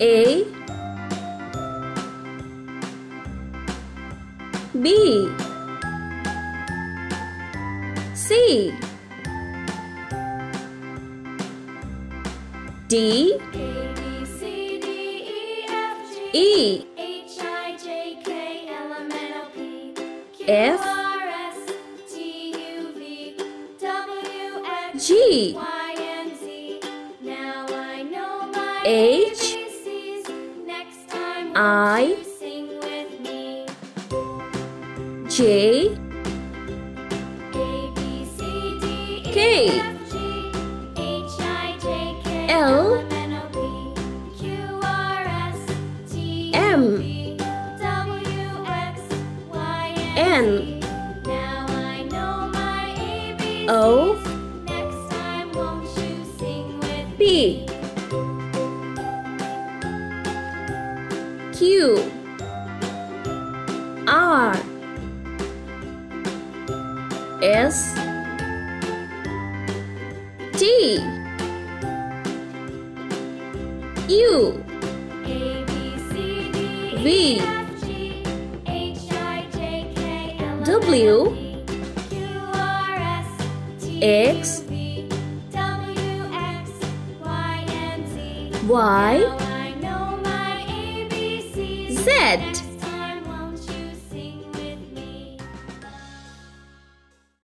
A, B, C, D, E, F, G, H, I, J, K, L, M, N, O, P, Q, R, S, T, U, V, W, X, Y, Z.